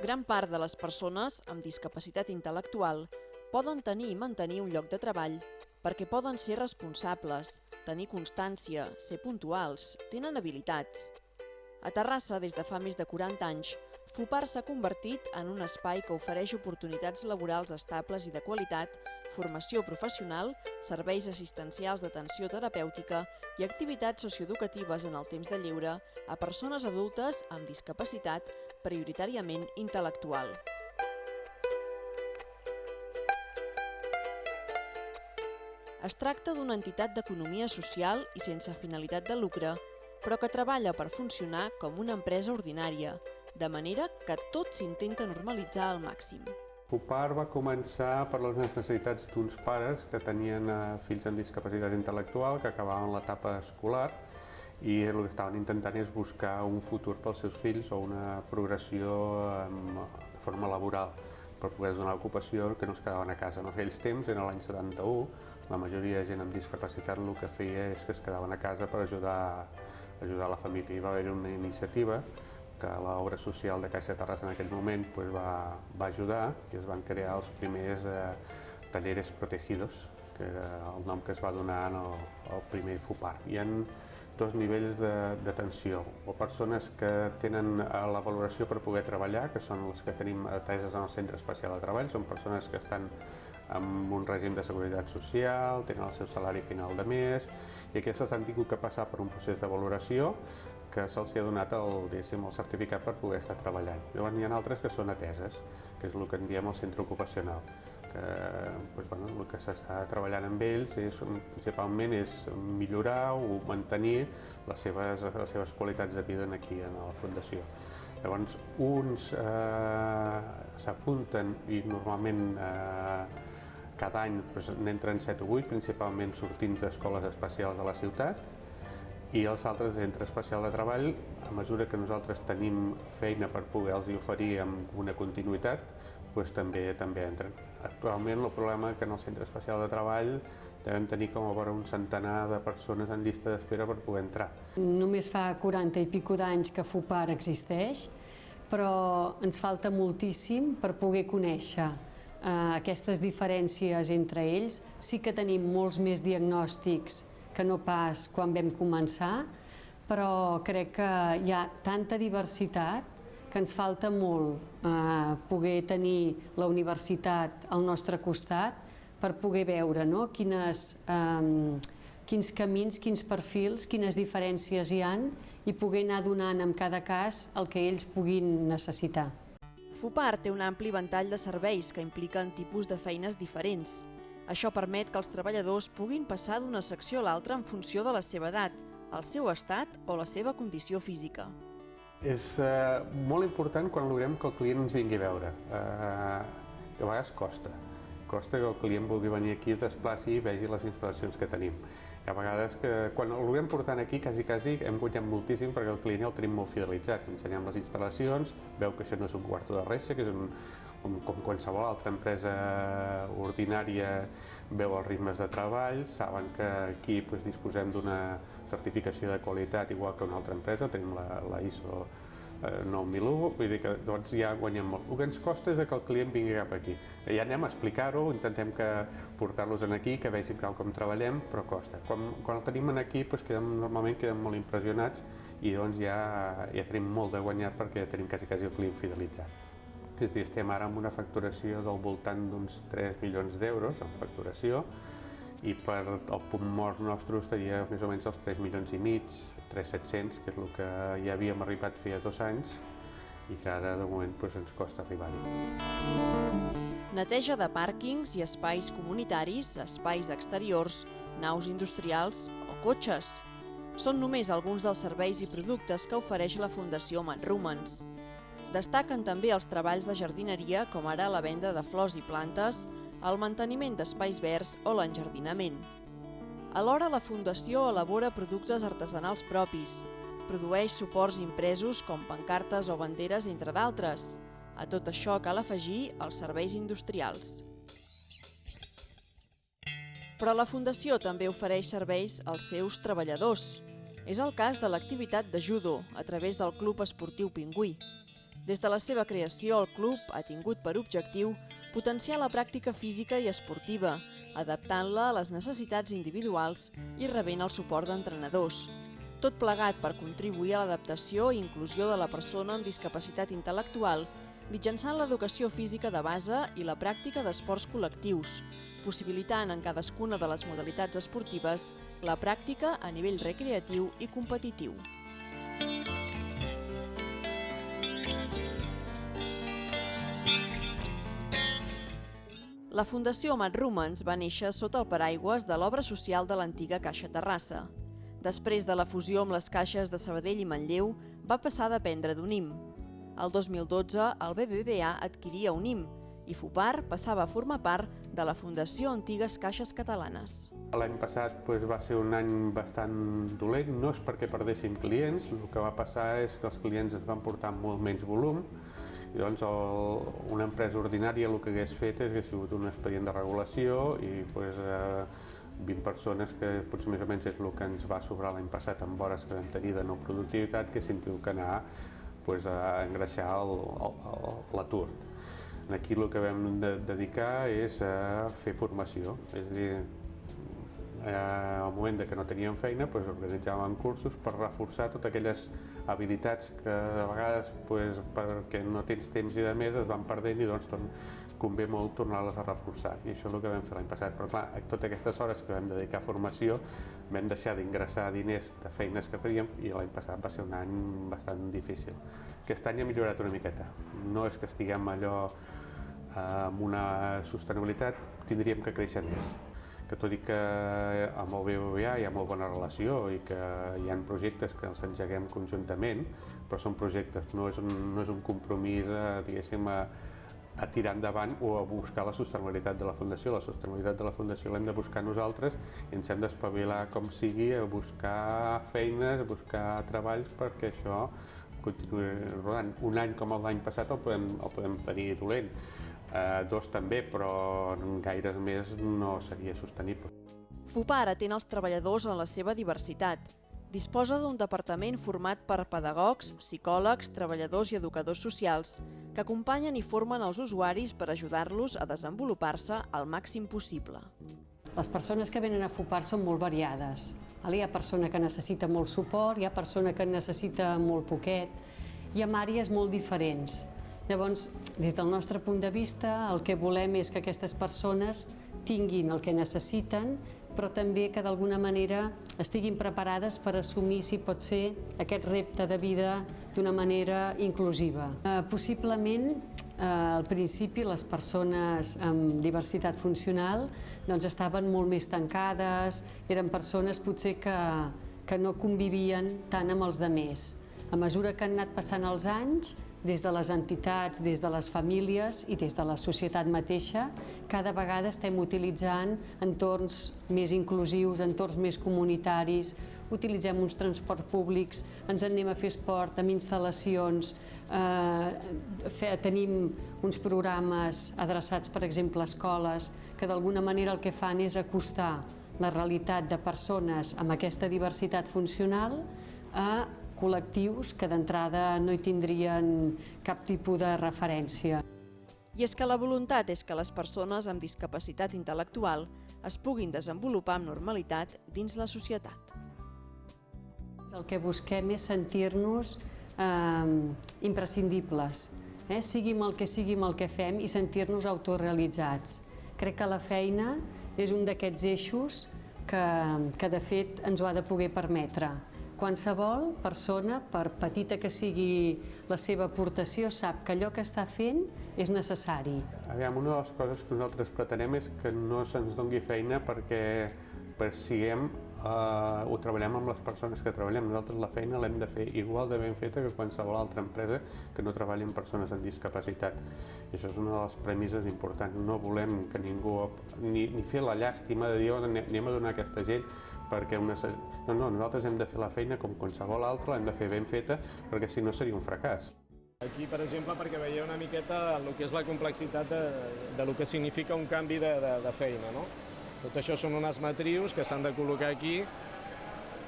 Gran part de les persones amb discapacitat intel·lectual poden tenir i mantenir un lloc de treball perquè poden ser responsables, tenir constància, ser puntuals, tenen habilitats. A Terrassa, des de fa més de 40 anys, FUPAR s'ha convertit en un espai que ofereix oportunitats laborals estables i de qualitat, formació professional, serveis assistencials d'atenció terapèutica i activitats socioeducatives en el temps de lleure a persones adultes amb discapacitat, prioritàriament intel·lectual. Es tracta d'una entitat d'economia social i sense finalitat de lucre, però que treballa per funcionar com una empresa ordinària, de manera que tot s'intenta normalitzar al màxim. FUPAR va començar per les necessitats d'uns pares que tenien fills amb discapacitat intel·lectual que acabaven l'etapa escolar i el que estaven intentant és buscar un futur pels seus fills o una progressió de forma laboral per poder donar ocupació que no es quedaven a casa. En aquells temps, en l'any 71, la majoria de gent amb discapacitat el que feia és que es quedaven a casa per ajudar la família. Hi va haver una iniciativa que l'obra social de Caixa de Terrassa en aquell moment va ajudar i es van crear els primers talleres protegidos, que era el nom que es va donar al primer FUPAR. Hi ha dos nivells d'atenció, o persones que tenen la valoració per poder treballar, que són les que tenim ateses en el Centre Especial de Treball, són persones que estan amb un règim de seguretat social, tenen el seu salari final de mes, i aquestes han tingut que passar per un procés de valoració que se'ls ha donat el certificat per poder estar treballant. Llavors n'hi ha altres que són ateses, que és el que en diem el centre ocupacional. El que s'està treballant amb ells principalment és millorar o mantenir les seves qualitats de vida aquí a la Fundació. Llavors, uns s'apunten i normalment cada any n'entren 7 o 8, principalment sortint d'escoles especials de la ciutat, i els altres de centre especial de treball, a mesura que nosaltres tenim feina per poder-los oferir amb una continuïtat, també entren. Actualment el problema és que en el centre especial de treball devem tenir com a vora un centenar de persones en llista d'espera per poder entrar. Només fa 40 i pico d'anys que FUPAR existeix, però ens falta moltíssim per poder conèixer aquestes diferències entre ells. Sí que tenim molts més diagnòstics que no pas quan vam començar, però crec que hi ha tanta diversitat que ens falta molt poder tenir la universitat al nostre costat per poder veure quins camins, quins perfils, quines diferències hi ha i poder anar donant en cada cas el que ells puguin necessitar. FUPAR té un ampli ventall de serveis que impliquen tipus de feines diferents. Això permet que els treballadors puguin passar d'una secció a l'altra en funció de la seva edat, el seu estat o la seva condició física. És molt important quan logrem que el client ens vingui a veure. A vegades costa que el client vulgui venir aquí, es desplaci i vegi les instal·lacions que tenim. Hi ha vegades que quan el logrem portant aquí, quasi hem guanyat moltíssim perquè el client ja el tenim molt fidelitzat. Ensenyem les instal·lacions, veu que això no és un quarto de reixa, que és com qualsevol altra empresa ordinària, veu els ritmes de treball, saben que aquí disposem d'una certificació de qualitat igual que una altra empresa, tenim la ISO 9001, vull dir que ja guanyem molt. El que ens costa és que el client vingui cap aquí. Ja anem a explicar-ho, intentem portar-los aquí, que vegin com treballem, però costa. Quan el tenim aquí, normalment queden molt impressionats i ja tenim molt de guanyat perquè ja tenim quasi el client fidelitzat. Estem ara amb una facturació del voltant d'uns 3 milions d'euros en facturació i per el punt mort nostre estaria més o menys als 3 milions i mig, 3.700, que és el que ja havíem arribat feia 2 anys i que ara de moment ens costa arribar-hi. Neteja de pàrquings i espais comunitaris, espais exteriors, naus industrials o cotxes. Són només alguns dels serveis i productes que ofereix la Fundació ManRumens. Destaquen també els treballs de jardineria, com ara la venda de flors i plantes, el manteniment d'espais verds o l'enjardinament. Alhora, la Fundació elabora productes artesanals propis, produeix suports impresos com pancartes o banderes, entre d'altres. A tot això cal afegir els serveis industrials. Però la Fundació també ofereix serveis als seus treballadors. És el cas de l'activitat de judo, a través del Club Esportiu Pingüí. Des de la seva creació, el club ha tingut per objectiu potenciar la pràctica física i esportiva, adaptant-la a les necessitats individuals i rebent el suport d'entrenadors. Tot plegat per contribuir a l'adaptació i inclusió de la persona amb discapacitat intel·lectual mitjançant l'educació física de base i la pràctica d'esports col·lectius, possibilitant en cadascuna de les modalitats esportives la pràctica a nivell recreatiu i competitiu. La Fundació Mat Rumens va néixer sota el paraigües de l'obra social de l'antiga Caixa Terrassa. Després de la fusió amb les caixes de Sabadell i Manlleu, va passar a dependre d'Unim. El 2012, el BBVA adquiria Unim i FUPAR passava a formar part de la Fundació Antigues Caixes Catalanes. L'any passat va ser un any bastant dolent, no és perquè perdéssim clients, el que va passar és que els clients es van portar molt menys volum, i doncs una empresa ordinària el que hagués fet hagués sigut un expedient de regulació i 20 persones, que potser més o menys és el que ens va sobrar l'any passat amb hores que vam tenir de no productivitat, que haguessin tingut que anar a engreixar l'atur. Aquí el que vam dedicar és a fer formació, és a dir, al moment que no teníem feina organitzàvem cursos per reforçar totes aquelles habilitats que de vegades perquè no tens temps i de més es van perdent i doncs convé molt tornar-les a reforçar, i això és el que vam fer l'any passat. Però clar, totes aquestes hores que vam dedicar a formació vam deixar d'ingressar diners de feines que faríem i l'any passat va ser un any bastant difícil. Aquest any ha millorat una miqueta, no és que estiguem allò amb una sostenibilitat, tindríem que créixer més. Que tot i que amb el BBVA hi ha molt bona relació i que hi ha projectes que els engeguem conjuntament, però són projectes, no és un compromís diguéssim, a tirar endavant o a buscar la sostenibilitat de la Fundació. La sostenibilitat de la Fundació l'hem de buscar nosaltres i ens hem d'espavilar com sigui a buscar feines, a buscar treballs perquè això continuï rodant. Un any com l'any passat el podem tenir dolent, 2 també, però gaires més no seria sostenible. FUPAR atén els treballadors en la seva diversitat. Disposa d'un departament format per pedagogs, psicòlegs, treballadors i educadors socials que acompanyen i formen els usuaris per ajudar-los a desenvolupar-se al màxim possible. Les persones que venen a FUPAR són molt variades. Hi ha persona que necessita molt suport, hi ha persona que necessita molt poquet, hi ha àrees molt diferents. Llavors, des del nostre punt de vista, el que volem és que aquestes persones tinguin el que necessiten, però també que d'alguna manera estiguin preparades per assumir, si pot ser, aquest repte de vida d'una manera inclusiva. Possiblement, al principi, les persones amb diversitat funcional estaven molt més tancades, eren persones potser que no convivien tant amb els altres. A mesura que han anat passant els anys, des de les entitats, des de les famílies i des de la societat mateixa, cada vegada estem utilitzant entorns més inclusius, entorns més comunitaris, utilitzem uns transports públics, ens anem a fer esport amb instal·lacions, tenim uns programes adreçats, per exemple, a escoles, que d'alguna manera el que fan és acostar la realitat de persones amb aquesta diversitat funcional a col·lectius que d'entrada no hi tindrien cap tipus de referència. I és que la voluntat és que les persones amb discapacitat intel·lectual es puguin desenvolupar amb normalitat dins la societat. El que busquem és sentir-nos imprescindibles, siguin el que fem i sentir-nos autorealitzats. Crec que la feina és un d'aquests eixos que de fet ens ho ha de poder permetre. Qualsevol persona, per petita que sigui la seva aportació, sap que allò que està fent és necessari. Una de les coses que nosaltres pretenem és que no se'ns doni feina perquè persiguem o treballem amb les persones que treballem. Nosaltres la feina l'hem de fer igual de ben feta que qualsevol altra empresa que no treballi amb persones amb discapacitat. I això és una de les premisses importants. No volem que ningú ni fer la llàstima de dir anem a donar a aquesta gent perquè no, nosaltres hem de fer la feina com qualsevol altra, l'hem de fer ben feta perquè si no seria un fracàs. Aquí, per exemple, perquè veieu una miqueta el que és la complexitat de lo que significa un canvi de feina, no? Tot això són unes matrius que s'han de col·locar aquí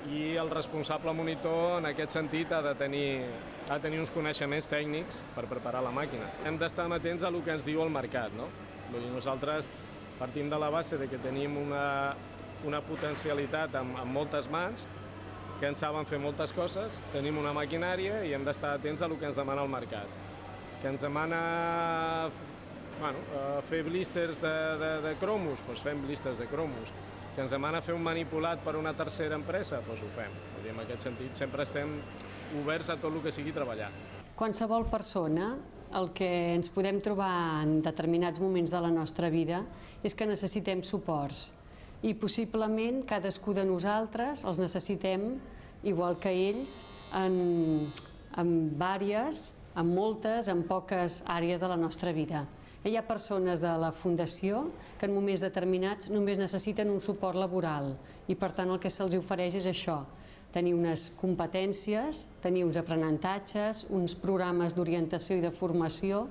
i el responsable monitor, en aquest sentit, ha de tenir uns coneixements tècnics per preparar la màquina. Hem d'estar atents a el que ens diu el mercat, no? Nosaltres partim de la base de que tenim una potencialitat amb moltes mans, que ens saben fer moltes coses, tenim una maquinària i hem d'estar atents a el que ens demana el mercat. Que ens demana fer blísters de cromos, doncs fem blísters de cromos. Que ens demana fer un manipulat per una tercera empresa, doncs ho fem. En aquest sentit, sempre estem oberts a tot el que sigui treballar. Qualsevol persona, el que ens podem trobar en determinats moments de la nostra vida és que necessitem suports. I possiblement cadascú de nosaltres els necessitem, igual que ells, en moltes, en poques àrees de la nostra vida. Hi ha persones de la Fundació que en moments determinats només necessiten un suport laboral i per tant el que se'ls ofereix és això, tenir unes competències, tenir uns aprenentatges, uns programes d'orientació i de formació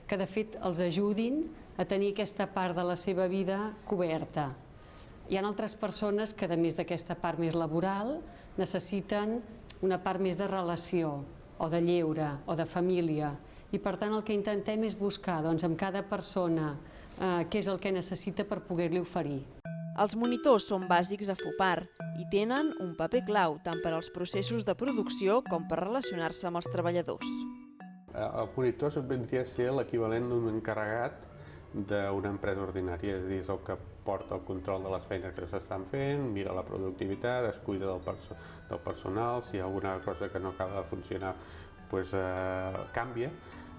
que de fet els ajudin a tenir aquesta part de la seva vida coberta. Hi ha altres persones que, a més d'aquesta part més laboral, necessiten una part més de relació, o de lleure, o de família. I per tant el que intentem és buscar amb cada persona què és el que necessita per poder-li oferir. Els monitors són bàsics a FUPAR i tenen un paper clau tant per als processos de producció com per relacionar-se amb els treballadors. El monitor vindria a ser l'equivalent d'un encarregat d'una empresa ordinària, és a dir, és el que porta el control de les feines que s'estan fent, mira la productivitat, es cuida del personal, si hi ha alguna cosa que no acaba de funcionar, doncs canvia.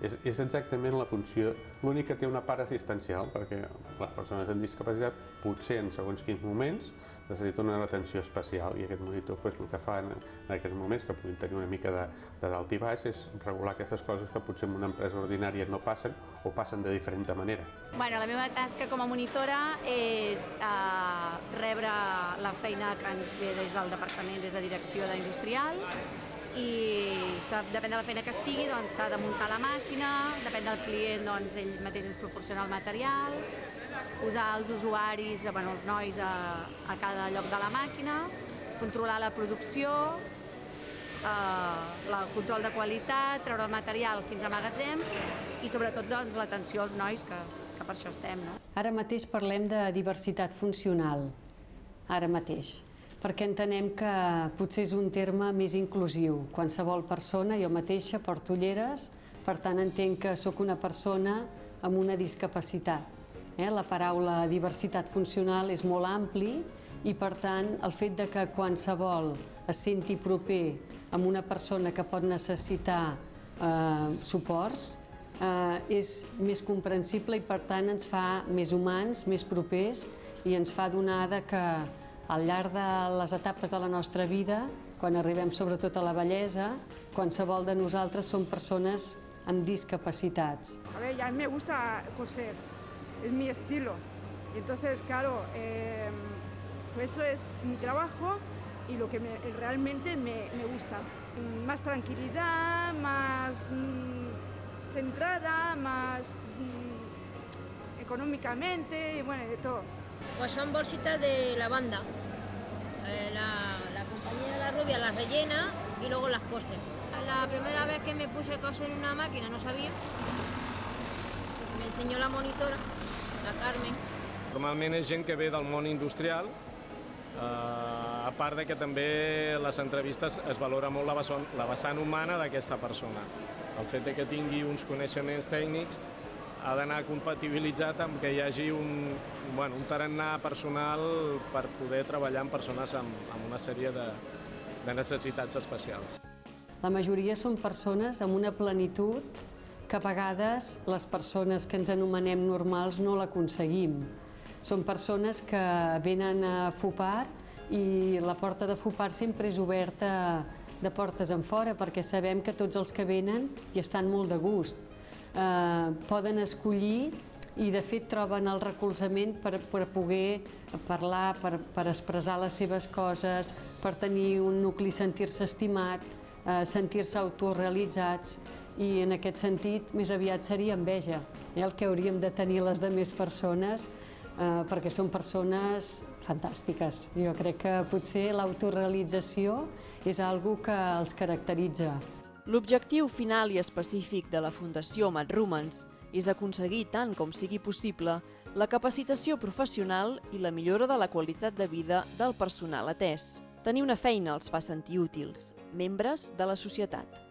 És exactament la funció, l'únic que té una part assistencial, perquè les persones amb discapacitat potser en segons quins moments necessiten una atenció especial i aquest monitor el que fa en aquests moments, que puguin tenir una mica de dalt i baix, és regular aquestes coses que potser en una empresa ordinària no passen o passen de diferent manera. La meva tasca com a monitora és rebre la feina que ens ve des del departament, des de direcció d'industrial, i depèn de la feina que sigui, s'ha de muntar la màquina, depèn del client, ell mateix ens proporciona el material, posar els usuaris, els nois a cada lloc de la màquina, controlar la producció, el control de qualitat, treure el material fins a magatzem i sobretot l'atenció als nois, que per això estem. Ara mateix parlem de diversitat funcional, ara mateix, perquè entenem que potser és un terme més inclusiu. Qualsevol persona, jo mateixa porto ulleres, per tant entenc que sóc una persona amb una discapacitat. La paraula diversitat funcional és molt ampli i per tant el fet que qualsevol es senti proper amb una persona que pot necessitar suports és més comprensible i per tant ens fa més humans, més propers i ens fa donar que al llarg de les etapes de la nostra vida, quan arribem sobretot a la vellesa, qualsevol de nosaltres som persones amb discapacitats. A mí me gusta coser, es mi estilo. Entonces, claro, eso es mi trabajo y lo que realmente me gusta. Más tranquilidad, más centrada, más económicamente y bueno, de todo. Pues son bolsitas de lavanda. La compañía de la rubia las rellena y luego las cose. La primera vez que me puse a coser en una máquina no sabía. Me enseñó la monitora, la Carmen. Normalment és gent que ve del món industrial, a part de que també les entrevistes es valora molt la vessant humana d'aquesta persona. El fet que tingui uns coneixements tècnics ha d'anar compatibilitzat amb que hi hagi un tarannà personal per poder treballar amb persones amb una sèrie de necessitats especials. La majoria són persones amb una plenitud que a vegades les persones que ens anomenem normals no l'aconseguim. Són persones que venen a FUPAR i la porta de FUPAR sempre és oberta de portes enfora perquè sabem que tots els que venen hi estan molt de gust. Poden escollir i de fet troben el recolzament per poder parlar, per expressar les seves coses, per tenir un nucli, sentir-se estimat, sentir-se autorealitzats i en aquest sentit més aviat seria enveja. El que hauríem de tenir les demés persones perquè són persones fantàstiques. Jo crec que potser l'autorealització és algo que els caracteritza. L'objectiu final i específic de la Fundació MedRumens és aconseguir, tant com sigui possible, la capacitació professional i la millora de la qualitat de vida del personal atès. Tenir una feina els fa sentir útils, membres de la societat.